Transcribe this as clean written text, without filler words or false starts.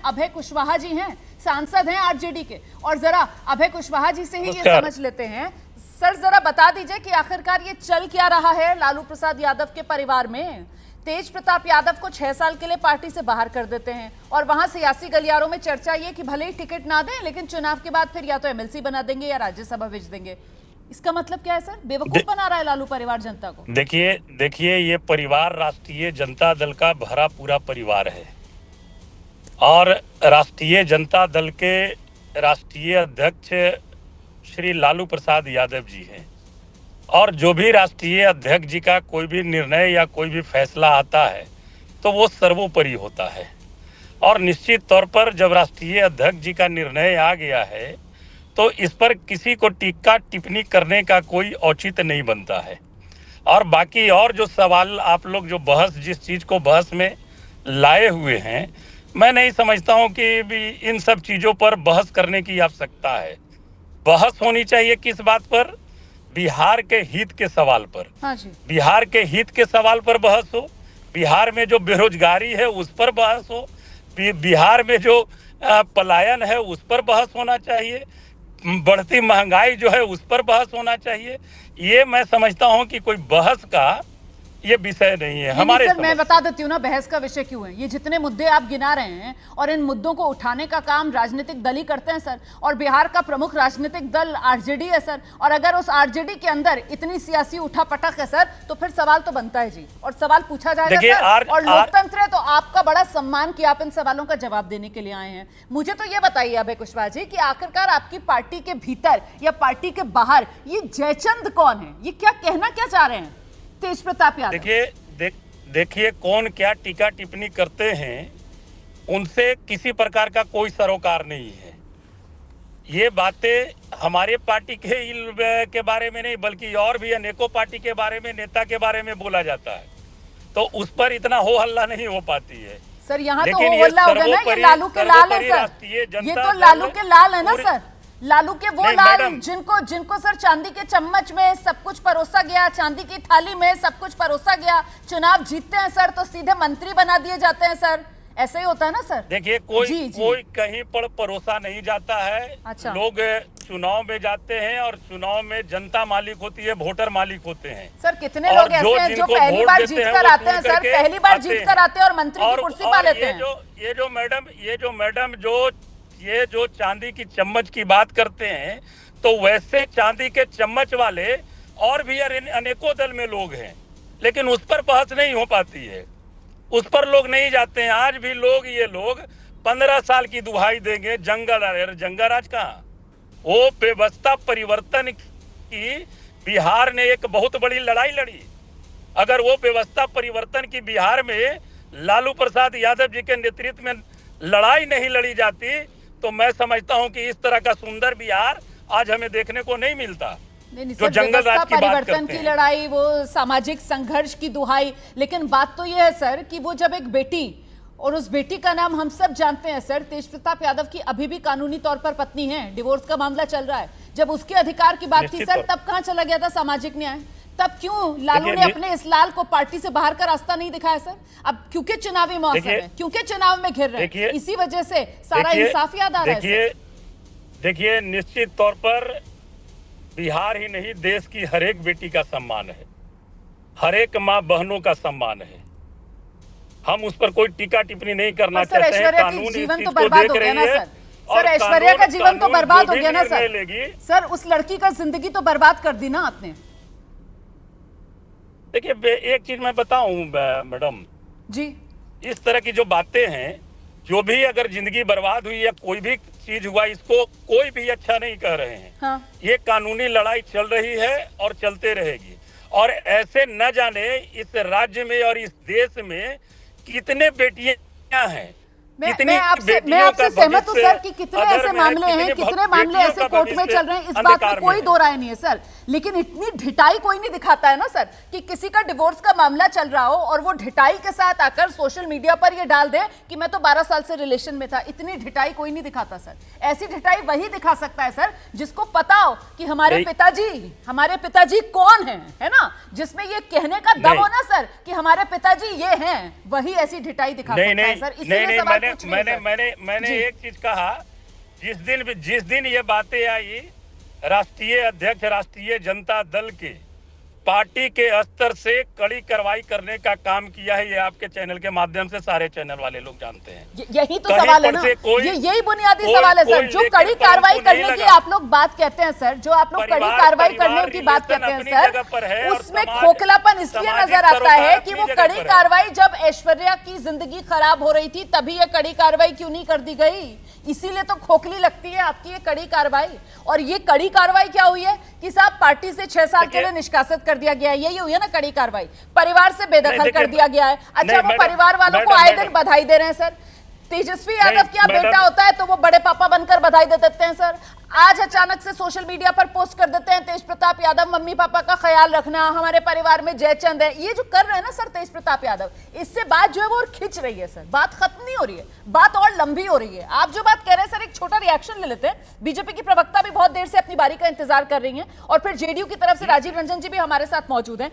अभय कुशवाहा जी हैं, सांसद हैं आरजेडी के। और जरा अभय कुशवाहा जी से ही ये समझ लेते हैं। सर जरा बता दीजिए कि आखिरकार ये चल क्या रहा है लालू प्रसाद यादव के परिवार में। तेज प्रताप यादव को 6 साल के लिए पार्टी से बाहर कर देते हैं और वहां सियासी गलियारों में चर्चा ये कि भले ही टिकट ना दें लेकिन चुनाव के बाद फिर या तो एमएलसी बना देंगे या राज्यसभा भेज देंगे। इसका मतलब क्या है सर? बेवकूफ बना रहा है लालू परिवार जनता को। देखिए ये परिवार राष्ट्रीय जनता दल का भरा पूरा परिवार है और राष्ट्रीय जनता दल के राष्ट्रीय अध्यक्ष श्री लालू प्रसाद यादव जी हैं और जो भी राष्ट्रीय अध्यक्ष जी का कोई भी निर्णय या कोई भी फैसला आता है तो वो सर्वोपरि होता है। और निश्चित तौर पर जब राष्ट्रीय अध्यक्ष जी का निर्णय आ गया है तो इस पर किसी को टीका टिप्पणी करने का कोई औचित्य नहीं बनता है। और बाकी और जो सवाल आप लोग जो बहस जिस चीज़ को बहस में लाए हुए हैं, मैं नहीं समझता हूं कि भी इन सब चीज़ों पर बहस करने की आवश्यकता है। बहस होनी चाहिए किस बात पर? बिहार के हित के सवाल पर। हाँ जी। बिहार के हित के सवाल पर बहस हो, बिहार में जो बेरोजगारी है उस पर बहस हो, बिहार में जो पलायन है उस पर बहस होना चाहिए, बढ़ती महंगाई जो है उस पर बहस होना चाहिए। ये मैं समझता हूं कि कोई बहस का ये विषय नहीं है हमारे। सर मैं बता देती हूँ ना बहस का विषय क्यों है। ये जितने मुद्दे आप गिना रहे हैं और इन मुद्दों को उठाने का काम राजनीतिक दल ही करते हैं सर। और बिहार का प्रमुख राजनीतिक दल आरजेडी है सर। और अगर उस आरजेडी के अंदर इतनी सियासी उठापटक है सर तो फिर सवाल तो बनता है जी और सवाल पूछा जाएगा सर। और लोकतंत्र है तो आपका बड़ा सम्मान कि आप इन सवालों का जवाब देने के लिए आए हैं। मुझे तो ये बताइए अभय कुशवाहा जी कि आखिरकार आपकी पार्टी के भीतर या पार्टी के बाहर ये जयचंद कौन है? ये क्या कहना क्या चाह रहे हैं तेज प्रताप यादव? देखिए कौन क्या टीका टिप्पणी करते हैं उनसे किसी प्रकार का कोई सरोकार नहीं है। ये बातें हमारे पार्टी के बारे में नहीं बल्कि और भी अनेकों पार्टी के बारे में, नेता के बारे में बोला जाता है तो उस पर इतना हो हल्ला नहीं हो पाती है सर। यहाँ तो हो हल्ला होगा ना, ये लालू के लाल है सर। ये तो लालू के लाल है ना सर। लालू के वो लाल जिनको सर चांदी के चम्मच में सब कुछ परोसा गया, चांदी की थाली में सब कुछ परोसा गया। चुनाव जीतते हैं सर तो सीधे मंत्री बना दिए जाते हैं सर। ऐसे ही होता है ना सर। देखिए कोई कहीं पर परोसा नहीं जाता है। अच्छा। लोग चुनाव में जाते हैं और चुनाव में जनता मालिक होती है, वोटर मालिक होते हैं। सर कितने लोग ऐसे हैं जो पहली बार जीत कर आते हैं सर, पहली बार जीत कर आते हैं और मंत्री की कुर्सी पा लेते हैं। ये जो चांदी की चम्मच की बात करते हैं तो वैसे चांदी के चम्मच वाले और भी अनेकों दल में लोग हैं लेकिन उस पर बहस नहीं हो पाती है, उस पर लोग नहीं जाते हैं। आज भी ये लोग 15 साल की दुहाई देंगे जंगल राज कहाँ? वो व्यवस्था परिवर्तन की बिहार ने एक बहुत बड़ी लड़ाई लड़ी। अगर वो व्यवस्था परिवर्तन की बिहार में लालू प्रसाद यादव जी के नेतृत्व में लड़ाई नहीं लड़ी जाती तो मैं समझता हूं कि इस तरह का सुंदर बिहार आज हमें देखने को नहीं मिलता। नहीं सर, जंगल राज की परिवर्तन की लड़ाई, वो सामाजिक संघर्ष की दुहाई। लेकिन बात तो यह है सर कि वो जब एक बेटी, और उस बेटी का नाम हम सब जानते हैं सर, तेज प्रताप यादव की अभी भी कानूनी तौर पर पत्नी है, डिवोर्स का मामला चल रहा है। जब उसके अधिकार की बात थी सर तब कहां चला गया था सामाजिक न्याय? तब क्यों लालू ने अपने इस लाल को पार्टी से बाहर का रास्ता नहीं दिखाया सर? अब क्योंकि चुनावी मौसम है, क्योंकि चुनाव में घिर रहे हैं, इसी वजह से सारा इंसाफ याद आ रहा है। देखिए निश्चित तौर पर बिहार ही नहीं देश की हर एक बेटी का सम्मान है, हर एक माँ बहनों का सम्मान है। हम उस पर कोई टीका टिप्पणी नहीं करना चाहते हैं। कानून जीवन तो बर्बाद हो गया ना सर। सर ऐश्वर्या का जीवन तो बर्बाद हो गया ना सर। सर उस लड़की का जिंदगी तो बर्बाद कर दी ना आपने। देखिए एक चीज मैं बताऊं मैडम जी, इस तरह की जो बातें हैं, जो भी अगर जिंदगी बर्बाद हुई या कोई भी चीज हुआ, इसको कोई भी अच्छा नहीं कह रहे हैं। हाँ। ये कानूनी लड़ाई चल रही है और चलते रहेगी। और ऐसे न जाने इस राज्य में और इस देश में कितने बेटियां हैं, मैं आपसे सहमत हूं सर कि कितने ऐसे मामले हैं, कितने मामले ऐसे कोर्ट में चल रहे हैं, इस बात में कोई दो राय नहीं है सर। लेकिन इतनी ढिठाई कोई नहीं दिखाता है ना सर, कि किसी का डिवोर्स का मामला चल रहा हो और वो ढिठाई के साथ आकर सोशल मीडिया पर ये डाल दे कि मैं तो 12 साल से रिलेशन में था। इतनी ढिठाई कोई नहीं दिखाता सर। ऐसी ढिठाई वही दिखा सकता है सर जिसको पता हो कि हमारे पिताजी कौन है ना, जिसमें ये कहने का दम हो ना सर कि हमारे पिताजी ये हैं, वही ऐसी ढिठाई दिखा सकता है सर। इसीलिए सवाल पूछ रही हूं सर। मैंने एक चीज कहा, जिस दिन ये बातें आई, राष्ट्रीय अध्यक्ष राष्ट्रीय जनता दल के पार्टी के स्तर से कड़ी कार्रवाई करने का काम किया है। ये आपके चैनल के माध्यम से सारे चैनल वाले लोग जानते हैं। यही तो सवाल है ना, यही बुनियादी सवाल है सर। जो कड़ी कार्रवाई करने की आप लोग बात कहते हैं सर, जो आप लोग कड़ी कार्रवाई करने की बात कहते हैं सर, उसमें खोखलापन इसलिए नजर आता है कि वो कड़ी कार्रवाई जब ऐश्वर्या की जिंदगी खराब हो रही थी तभी ये कड़ी कार्रवाई क्यों नहीं कर दी गई, इसीलिए तो खोखली लगती है आपकी ये कड़ी कार्रवाई। और ये कड़ी कार्रवाई क्या हुई है कि साहब पार्टी से 6 साल के लिए निष्कासित कर दिया गया है, यही हुई है ना कड़ी कार्रवाई। परिवार से बेदखल कर दिया गया है। अच्छा, वो परिवार वालों को आए दिन बधाई दे रहे हैं सर। तेजस्वी यादव क्या बेटा होता है तो वो बड़े पापा बनकर बधाई दे देते हैं सर। आज अचानक से सोशल मीडिया पर पोस्ट कर देते हैं तेज प्रताप यादव मम्मी पापा का ख्याल रखना, हमारे परिवार में जयचंद है। ये जो कर रहे हैं ना सर तेज प्रताप यादव, इससे बात जो है वो और खिंच रही है सर, बात खत्म नहीं हो रही है, बात और लंबी हो रही है। आप जो बात कह रहे हैं सर, एक छोटा रिएक्शन ले लेते हैं। बीजेपी की प्रवक्ता भी बहुत देर से अपनी बारी का इंतजार कर रही है और फिर जेडीयू की तरफ से राजीव रंजन जी भी हमारे साथ मौजूद हैं।